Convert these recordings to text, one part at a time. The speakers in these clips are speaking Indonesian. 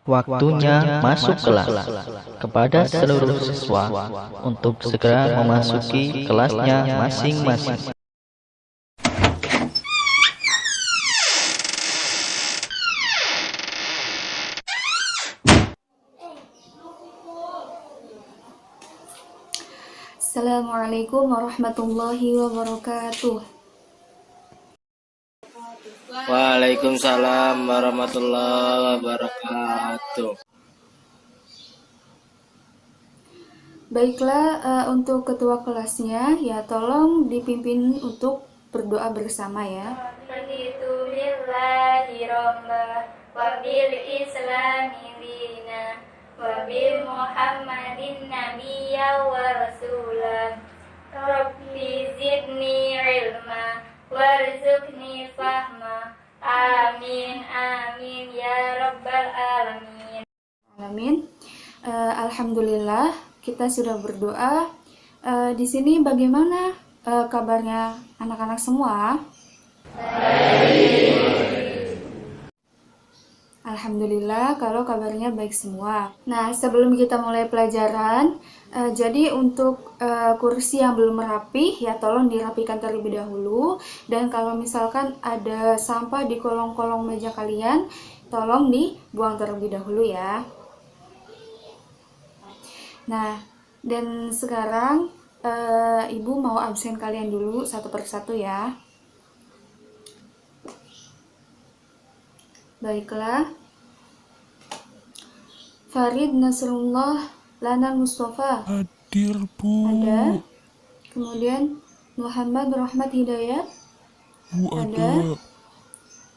Waktunya masuk kelas. Kepada seluruh siswa untuk segera memasuki kelasnya masing-masing. Assalamualaikum warahmatullahi wabarakatuh. Waalaikumsalam warahmatullahi wabarakatuh. Baiklah, untuk ketua kelasnya ya tolong dipimpin untuk berdoa bersama ya. Raditu billahi robba wa bil islami dina wa bi muhammadin nabiyya wa rasulah. Rabbi zidni ilma warzuqni fahma. Amin amin ya rabbal alamin. Amin. Alhamdulillah kita sudah berdoa. Di sini bagaimana kabarnya anak-anak semua? Alhamdulillah kalau kabarnya baik semua. Nah, sebelum kita mulai pelajaran, jadi untuk kursi yang belum rapi ya tolong dirapikan terlebih dahulu. Dan kalau misalkan ada sampah di kolong-kolong meja kalian, tolong dibuang terlebih dahulu ya. Nah, dan sekarang Ibu mau absen kalian dulu satu persatu ya. Baiklah. Farid Nasrullah Lana Mustafa. Hadir, Bu. Ada. Kemudian Muhammad Rahmat Hidayat. Bu ada.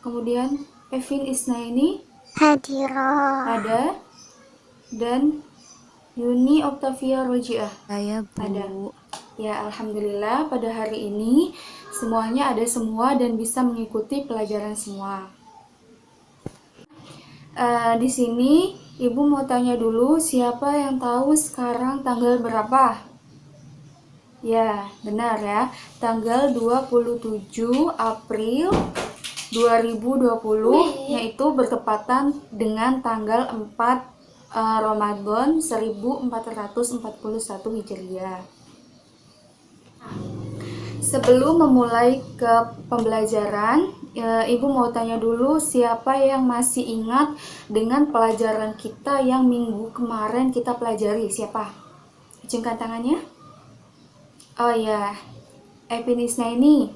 Kemudian Evin Isnaini. Hadirah. Ada. Dan Yuni Octavia Rojiah. Saya, Bu. Ada. Ya, alhamdulillah pada hari ini semuanya ada semua dan bisa mengikuti pelajaran semua. Di sini Ibu mau tanya dulu siapa yang tahu sekarang tanggal berapa? Ya, benar ya. Tanggal 27 April 2020 yaitu bertepatan dengan tanggal 4 Ramadan 1441 Hijriah. Sebelum memulai ke pembelajaran, Ibu mau tanya dulu siapa yang masih ingat dengan pelajaran kita yang minggu kemarin kita pelajari? Siapa? Acungkan tangannya. Oh ya, Evin Isnaini.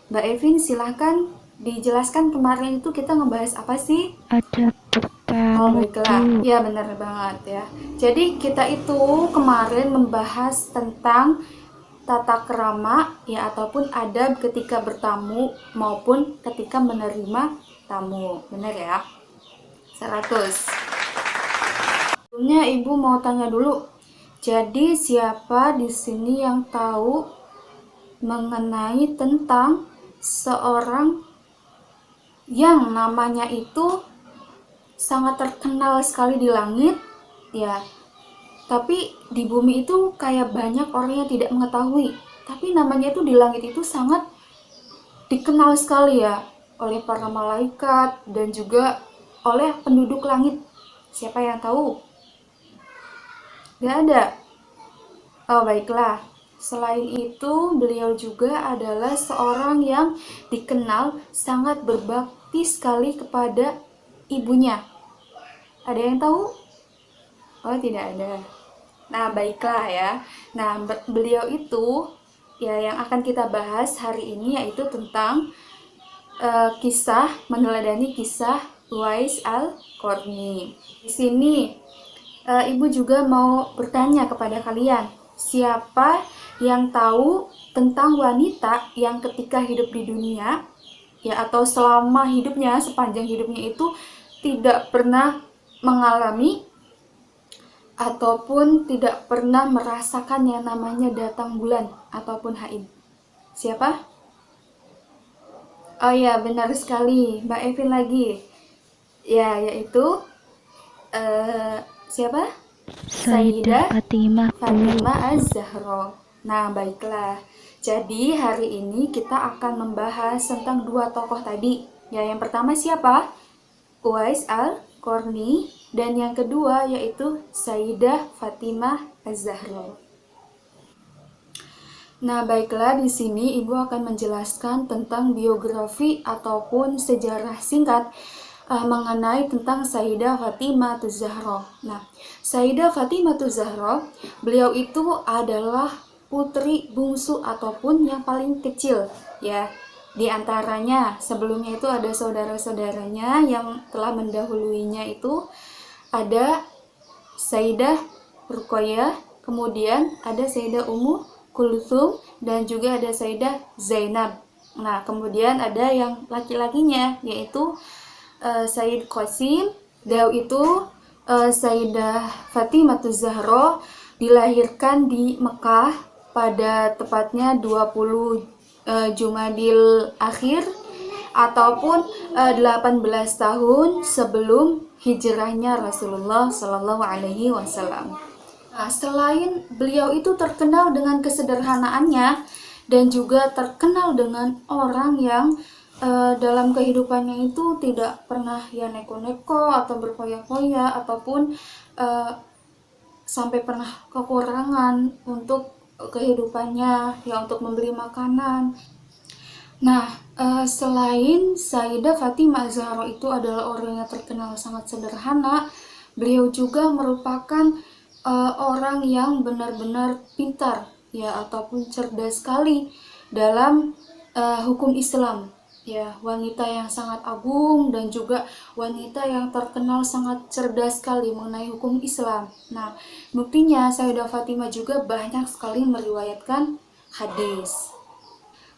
Mbak Evin silahkan dijelaskan kemarin itu kita ngebahas apa sih? Ada pertanyaan. Oh baiklah, ya benar banget ya. Jadi kita itu kemarin membahas tentang tata krama ya ataupun adab ketika bertamu maupun ketika menerima tamu. Benar ya? 100. Sebelumnya Ibu mau tanya dulu. Jadi siapa di sini yang tahu mengenai tentang seorang yang namanya itu sangat terkenal sekali di langit ya, tapi di bumi itu kayak banyak orang yang tidak mengetahui, tapi namanya itu di langit itu sangat dikenal sekali ya oleh para malaikat dan juga oleh penduduk langit. Siapa yang tahu? Gak ada? Oh baiklah. Selain itu beliau juga adalah seorang yang dikenal sangat berbakti sekali kepada ibunya. Ada yang tahu? Oh tidak ada. Nah baiklah ya. Nah beliau itu ya yang akan kita bahas hari ini yaitu tentang kisah meneladani kisah Uwais Al-Qarni. Di sini Ibu juga mau bertanya kepada kalian, siapa yang tahu tentang wanita yang ketika hidup di dunia ya atau selama hidupnya sepanjang hidupnya itu tidak pernah mengalami ataupun tidak pernah merasakan yang namanya datang bulan ataupun haid? Siapa? Oh ya, benar sekali, Mbak Evin lagi. Ya, yaitu siapa? Sayyidah Fatimah, Bu. Fatimah Az-Zahra. Nah, baiklah. Jadi hari ini kita akan membahas tentang dua tokoh tadi. Ya, yang pertama siapa? Uwais Al-Qarni. dan yang kedua yaitu Sayyidah Fatimah Az-Zahra. Nah, baiklah, di sini Ibu akan menjelaskan tentang biografi ataupun sejarah singkat mengenai tentang Sayyidah Fatimah Az-Zahra. Nah, Sayyidah Fatimah Az-Zahra, beliau itu adalah putri bungsu ataupun yang paling kecil, ya. Di antaranya sebelumnya itu ada saudara-saudaranya yang telah mendahuluinya, itu ada Sayyidah Ruqayyah, kemudian ada Sayyidah Ummu Kulthum, dan juga ada Sayyidah Zainab. Nah, kemudian ada yang laki-lakinya yaitu Sayyid Qasim. Beliau itu Sayyidah Fatimah Az-Zahra dilahirkan di Mekah pada tepatnya 20 Jumadil Akhir ataupun 18 tahun sebelum hijrahnya Rasulullah Shallallahu Alaihi Wasallam. Nah, selain beliau itu terkenal dengan kesederhanaannya dan juga terkenal dengan orang yang dalam kehidupannya itu tidak pernah ya neko-neko atau berfoya-foya ataupun sampai pernah kekurangan untuk kehidupannya, ya untuk membeli makanan. Nah, selain Sayyidah Fatimah Az-Zahra itu adalah orang yang terkenal sangat sederhana, beliau juga merupakan orang yang benar-benar pintar, ya ataupun cerdas sekali dalam hukum Islam. Ya, wanita yang sangat agung dan juga wanita yang terkenal sangat cerdas sekali mengenai hukum Islam. Nah, buktinya Sayyidah Fatimah juga banyak sekali meriwayatkan hadis.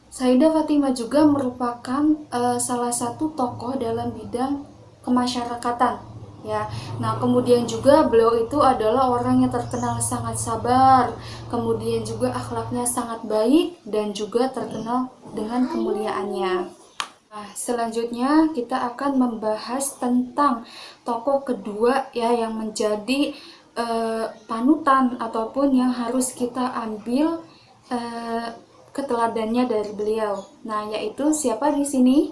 Sayyidah Fatimah juga merupakan salah satu tokoh dalam bidang kemasyarakatan, ya. Nah, kemudian juga beliau itu adalah orang yang terkenal sangat sabar, kemudian juga akhlaknya sangat baik dan juga terkenal dengan kemuliaannya. Nah, selanjutnya kita akan membahas tentang tokoh kedua, ya, yang menjadi panutan ataupun yang harus kita ambil keteladannya dari beliau. Nah, yaitu siapa di sini?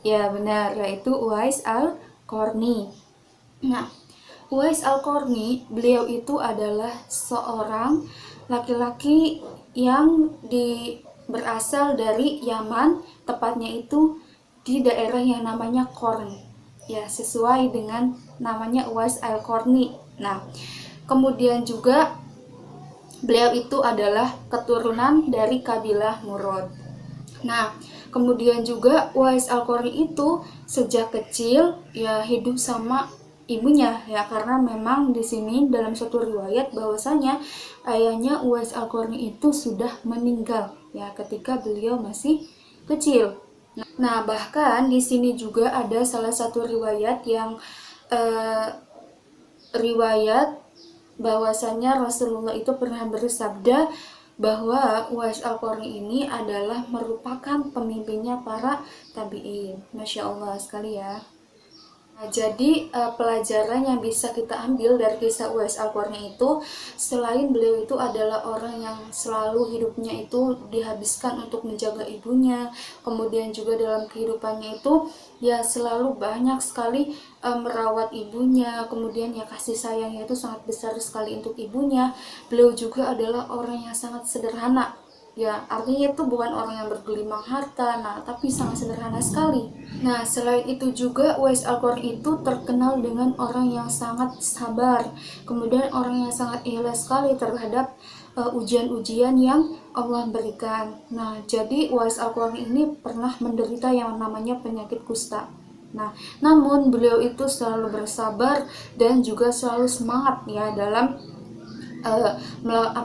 Ya, benar, yaitu Uwais Al-Qarni. Nah, Uwais Al-Qarni, beliau itu adalah seorang laki-laki yang berasal dari Yaman, tepatnya itu di daerah yang namanya Qarn, ya, sesuai dengan namanya Uwais Al-Qarni. Nah, kemudian juga beliau itu adalah keturunan dari kabilah Murad. Nah, kemudian juga Uwais Al-Qarni itu sejak kecil ya hidup sama ibunya, ya, karena memang di sini dalam satu riwayat bahwasanya ayahnya Uwais Al-Qarni itu sudah meninggal, ya, ketika beliau masih kecil. Nah, bahkan di sini juga ada salah satu riwayat yang riwayat bahwasanya Rasulullah itu pernah bersabda bahwa Uwais Al-Qarni ini adalah merupakan pemimpinnya para tabi'in. Masya Allah sekali, ya. Nah, jadi pelajaran yang bisa kita ambil dari kisah Uwais Al-Qarni itu, selain beliau itu adalah orang yang selalu hidupnya itu dihabiskan untuk menjaga ibunya, kemudian juga dalam kehidupannya itu ya selalu banyak sekali merawat ibunya, kemudian ya kasih sayangnya itu sangat besar sekali untuk ibunya. Beliau juga adalah orang yang sangat sederhana. Ya, artinya itu bukan orang yang bergelimang harta, nah, tapi sangat sederhana sekali. Nah, selain itu juga Uwais Al-Qarni itu terkenal dengan orang yang sangat sabar, kemudian orang yang sangat ikhlas sekali terhadap ujian-ujian yang Allah berikan. Nah, jadi Uwais Al-Qarni ini pernah menderita yang namanya penyakit kusta. Nah, namun beliau itu selalu bersabar dan juga selalu semangat, ya, dalam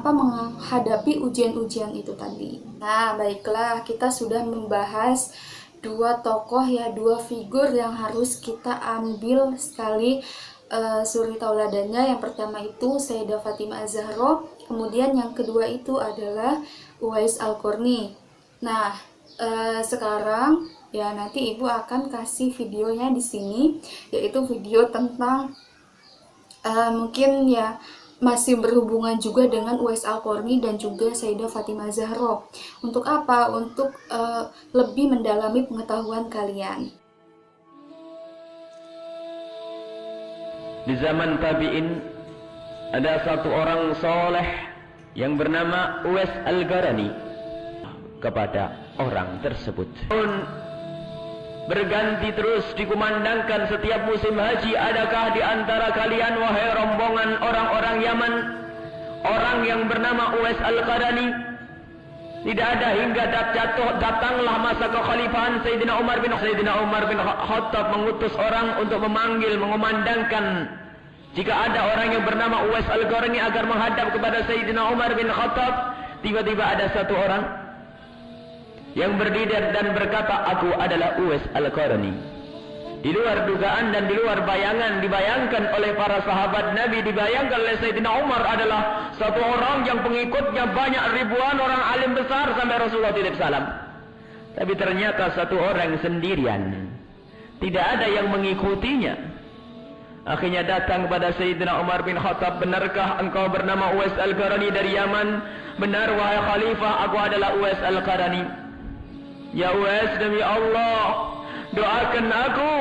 menghadapi ujian-ujian itu tadi. Nah, baiklah, kita sudah membahas dua tokoh, ya, dua figur yang harus kita ambil sekali suri tauladannya. Yang pertama itu Sayyidah Fatimah Az-Zahra, kemudian yang kedua itu adalah Uwais Al-Qarni. Nah, sekarang ya nanti Ibu akan kasih videonya di sini, yaitu video tentang mungkin ya masih berhubungan juga dengan Uwais Al-Qarni dan juga Sayyidah Fatimah Az-Zahra. Untuk apa? Untuk lebih mendalami pengetahuan kalian. Di zaman tabi'in ada satu orang soleh yang bernama Uwais Al-Qarani. Kepada orang tersebut berganti terus dikumandangkan setiap musim haji, adakah di antara kalian wahai rombongan orang-orang Yaman orang yang bernama Uwais Al-Qarani? Tidak ada, hingga datanglah masa kekhalifahan Sayyidina Umar bin Khattab mengutus orang untuk memanggil, mengumandangkan jika ada orang yang bernama Uwais Al-Qarani agar menghadap kepada Sayyidina Umar bin Khattab. Tiba-tiba ada satu orang yang berdiri dan berkata, aku adalah Uwais Al-Qarani. Di luar dugaan dan di luar bayangan, dibayangkan oleh para sahabat Nabi, dibayangkan oleh Sayyidina Umar adalah satu orang yang pengikutnya banyak ribuan orang alim besar sampai Rasulullah titip salam. Tapi ternyata satu orang sendirian, tidak ada yang mengikutinya. Akhirnya datang kepada Sayyidina Umar bin Khattab, benarkah engkau bernama Uwais Al-Qarani dari Yaman? Benar wahai khalifah, aku adalah Uwais Al-Qarani. Ya Uwais, demi Allah, doakan aku.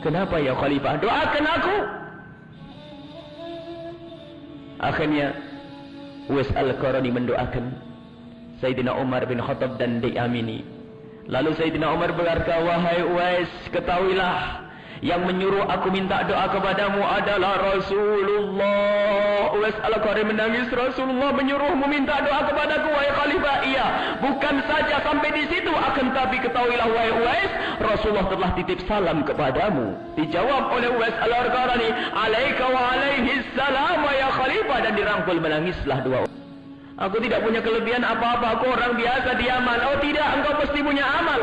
Kenapa ya khalifah? Doakan aku. Akhirnya Uwais Al-Qarani mendoakan Sayyidina Umar bin Khattab dan diamini. Lalu Sayyidina Umar berkata, wahai Uwais, ketahuilah yang menyuruh aku minta doa kepadamu adalah Rasulullah. Uwais Al-Qarani menangis, Rasulullah menyuruhmu minta doa kepadaku wahai khalifah. Iya, bukan saja sampai di situ, akan tapi ketahuilah wahai Uwais, Rasulullah telah titip salam kepadamu. Dijawab oleh Uwais Al-Qarani, alaika wa alaihi salam ya khalifah, dan dirangkul, menangislah dua. Aku tidak punya kelebihan apa-apa, aku orang biasa di Yaman. Oh tidak, engkau pasti punya amal.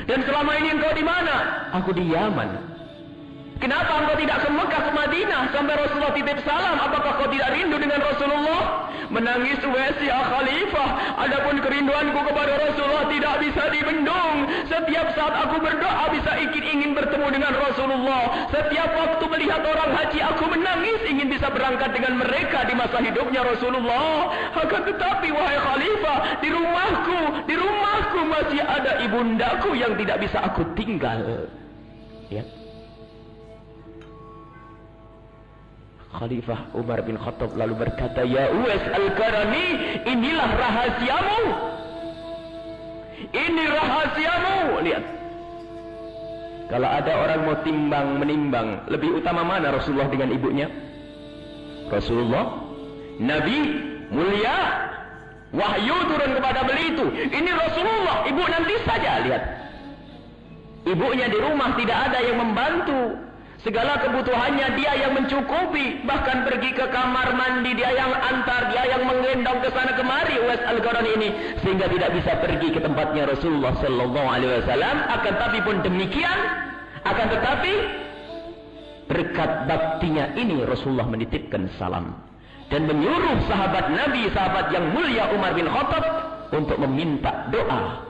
Dan selama ini engkau di mana? Aku di Yaman. Kenapa engkau tidak ke Mekah, ke Madinah sampai Rasulullah titip salam? Apakah kau tidak rindu dengan Rasulullah? Menangis Uwais, ya khalifah, adapun kerinduanku kepada Rasulullah tidak bisa dibendung. Setiap saat aku berdoa bisa ingin bertemu dengan Rasulullah. Setiap waktu melihat orang haji aku menangis, ingin bisa berangkat dengan mereka di masa hidupnya Rasulullah. Akan tetapi wahai khalifah, di rumahku masih ada ibundaku yang tidak bisa aku tinggal. Ya. Khalifah Umar bin Khattab lalu berkata, ya Uwais Al-Qarani, inilah rahasiamu. Ini rahasiamu. Lihat, kalau ada orang mau menimbang lebih utama mana Rasulullah dengan ibunya? Rasulullah Nabi mulia, wahyu turun kepada beliau itu. Ini Rasulullah, ibu nanti saja. Lihat, ibunya di rumah tidak ada yang membantu. Segala kebutuhannya dia yang mencukupi, bahkan pergi ke kamar mandi dia yang antar, dia yang menggendong ke sana kemari Uwais Al-Qarani ini, sehingga tidak bisa pergi ke tempatnya Rasulullah sallallahu alaihi wasallam. Akan tetapi berkat baktinya ini Rasulullah menitipkan salam dan menyuruh sahabat Nabi, sahabat yang mulia Umar bin Khattab untuk meminta doa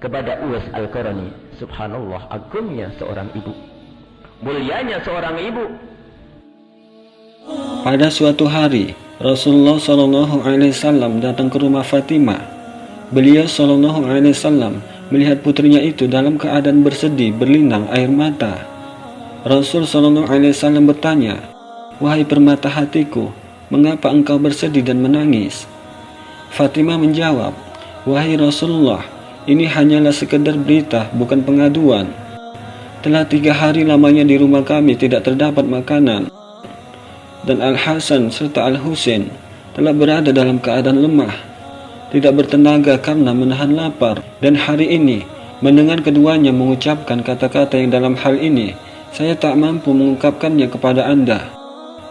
kepada Uwais Al-Qarani. Subhanallah, agungnya seorang ibu, mulianya seorang ibu. Pada suatu hari, Rasulullah SAW datang ke rumah Fatimah. Beliau SAW melihat putrinya itu dalam keadaan bersedih, berlinang air mata. Rasul SAW bertanya, wahai permata hatiku, mengapa engkau bersedih dan menangis? Fatimah menjawab, wahai Rasulullah, ini hanyalah sekedar berita, bukan pengaduan. Telah 3 hari lamanya di rumah kami tidak terdapat makanan, dan Al-Hasan serta Al-Husain telah berada dalam keadaan lemah, tidak bertenaga karena menahan lapar. Dan hari ini mendengar keduanya mengucapkan kata-kata yang dalam hal ini saya tak mampu mengungkapkannya kepada Anda.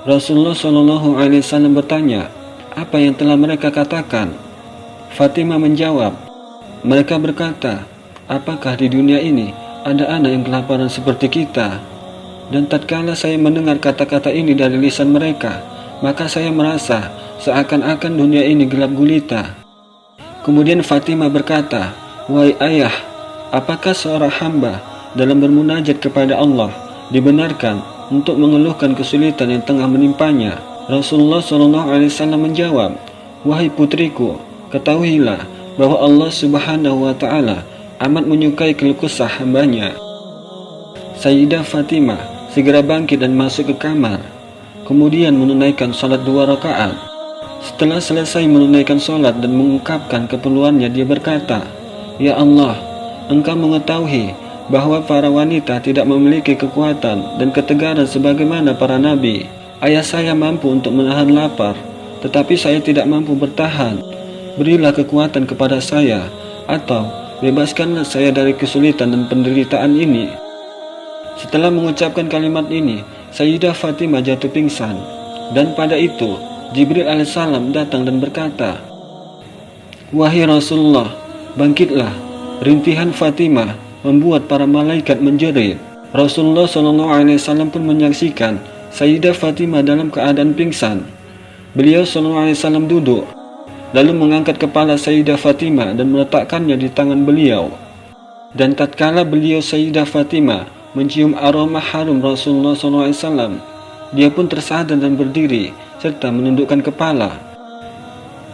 Rasulullah SAW bertanya, apa yang telah mereka katakan? Fatimah menjawab, mereka berkata, apakah di dunia ini ada anak yang kelaparan seperti kita? Dan tatkala saya mendengar kata-kata ini dari lisan mereka, maka saya merasa seakan-akan dunia ini gelap gulita. Kemudian Fatimah berkata, wahai ayah, apakah seorang hamba dalam bermunajat kepada Allah dibenarkan untuk mengeluhkan kesulitan yang tengah menimpanya? Rasulullah SAW menjawab, wahai putriku, ketahuilah bahwa Allah Subhanahu wa Ta'ala amat menyukai keluh kesah hambanya. Sayyidah Fatimah segera bangkit dan masuk ke kamar. Kemudian menunaikan salat 2 rakaat. Setelah selesai menunaikan salat dan mengungkapkan keperluannya, dia berkata, "Ya Allah, Engkau mengetahui bahwa para wanita tidak memiliki kekuatan dan ketegaran sebagaimana para nabi. Ayah saya mampu untuk menahan lapar, tetapi saya tidak mampu bertahan. Berilah kekuatan kepada saya, atau bebaskanlah saya dari kesulitan dan penderitaan ini." Setelah mengucapkan kalimat ini, Sayyidah Fatimah jatuh pingsan. Dan pada itu, Jibril alaihissalam datang dan berkata, "Wahai Rasulullah, bangkitlah." Rintihan Fatimah membuat para malaikat menjerit. Rasulullah SAW pun menyaksikan Sayyidah Fatimah dalam keadaan pingsan. Beliau SAW duduk, lalu mengangkat kepala Sayyidah Fatimah dan meletakkannya di tangan beliau. Dan tatkala beliau Sayyidah Fatimah mencium aroma harum Rasulullah SAW, dia pun tersadar dan berdiri serta menundukkan kepala.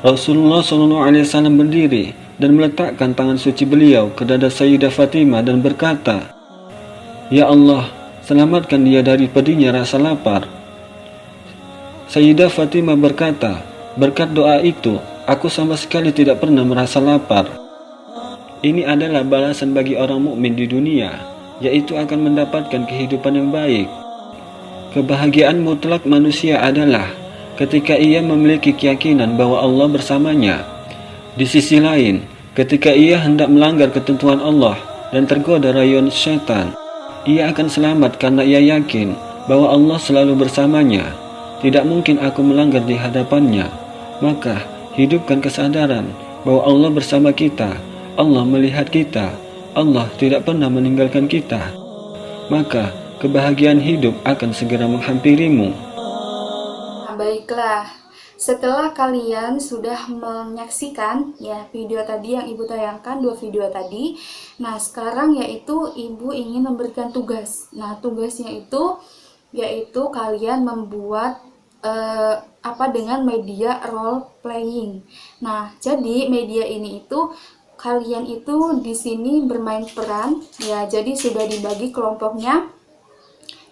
Rasulullah SAW berdiri dan meletakkan tangan suci beliau ke dada Sayyidah Fatimah dan berkata, "Ya Allah, selamatkan dia dari pedihnya rasa lapar." Sayyidah Fatimah berkata, "Berkat doa itu, aku sama sekali tidak pernah merasa lapar." Ini adalah balasan bagi orang mukmin di dunia, yaitu akan mendapatkan kehidupan yang baik. Kebahagiaan mutlak manusia adalah ketika ia memiliki keyakinan bahwa Allah bersamanya. Di sisi lain, ketika ia hendak melanggar ketentuan Allah dan tergoda rayuan syaitan, ia akan selamat karena ia yakin bahwa Allah selalu bersamanya. Tidak mungkin aku melanggar di hadapannya. Maka, hidupkan kesadaran bahwa Allah bersama kita, Allah melihat kita, Allah tidak pernah meninggalkan kita. Maka kebahagiaan hidup akan segera menghampirimu. Nah, baiklah, setelah kalian sudah menyaksikan ya video tadi yang ibu tayangkan, 2 video tadi. Nah, sekarang yaitu ibu ingin memberikan tugas. Nah, tugasnya itu yaitu kalian membuat dengan media role playing. Nah, jadi media ini itu kalian itu di sini bermain peran ya, jadi sudah dibagi kelompoknya.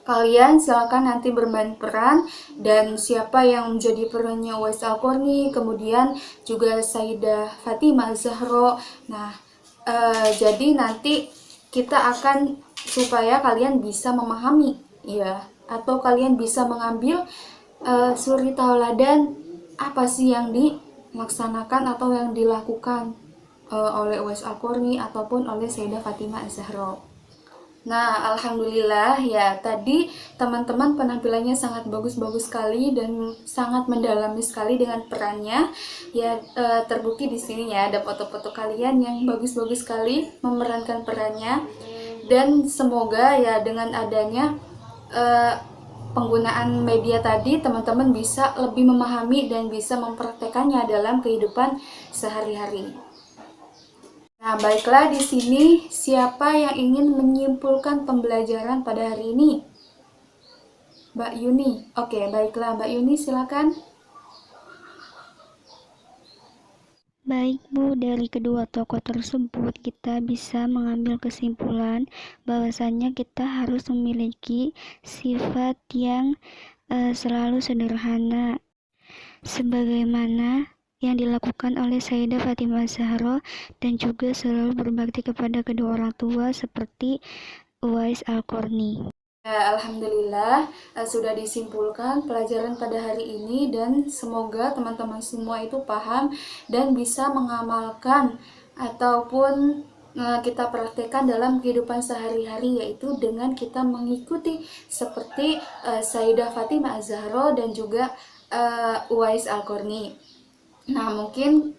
Kalian silakan nanti bermain peran, dan siapa yang menjadi perannya Uwais Al-Qarni, kemudian juga Sayyidah Fatimah Zahra. Nah, jadi nanti kita akan supaya kalian bisa memahami ya, atau kalian bisa mengambil suri tauladan apa sih yang dilaksanakan atau yang dilakukan oleh Uwais Al-Qarni ataupun oleh Sayyidah Fatimah Zahra. Nah, alhamdulillah ya, tadi teman-teman penampilannya sangat bagus-bagus sekali dan sangat mendalami sekali dengan perannya. Ya, terbukti di sini ya, ada foto-foto kalian yang bagus-bagus sekali memerankan perannya. Dan semoga ya dengan adanya penggunaan media tadi, teman-teman bisa lebih memahami dan bisa mempraktekannya dalam kehidupan sehari-hari. Nah, baiklah, di sini siapa yang ingin menyimpulkan pembelajaran pada hari ini? Mbak Yuni. Oke, baiklah Mbak Yuni, silakan. Baik Bu, dari kedua tokoh tersebut kita bisa mengambil kesimpulan bahwasannya kita harus memiliki sifat yang selalu sederhana, sebagaimana yang dilakukan oleh Sayyidah Fatimah Zahra, dan juga selalu berbakti kepada kedua orang tua seperti Uwais Al-Qarni. Ya, alhamdulillah sudah disimpulkan pelajaran pada hari ini, dan semoga teman-teman semua itu paham dan bisa mengamalkan ataupun kita praktekkan dalam kehidupan sehari-hari, yaitu dengan kita mengikuti seperti Sayyidah Fatimah Zahra dan juga Uwais Al-Qarni. Nah, mungkin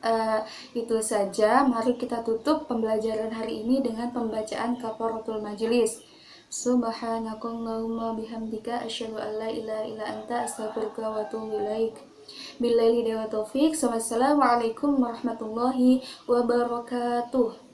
itu saja. Mari kita tutup pembelajaran hari ini dengan pembacaan kafaratul majelis. Subhanakallahumma bihamdika asyhadu an la ilaha illa anta astaghfiruka wa atubu ilaik. Billahi wa taufiq. Wassalamualaikum warahmatullahi wabarakatuh.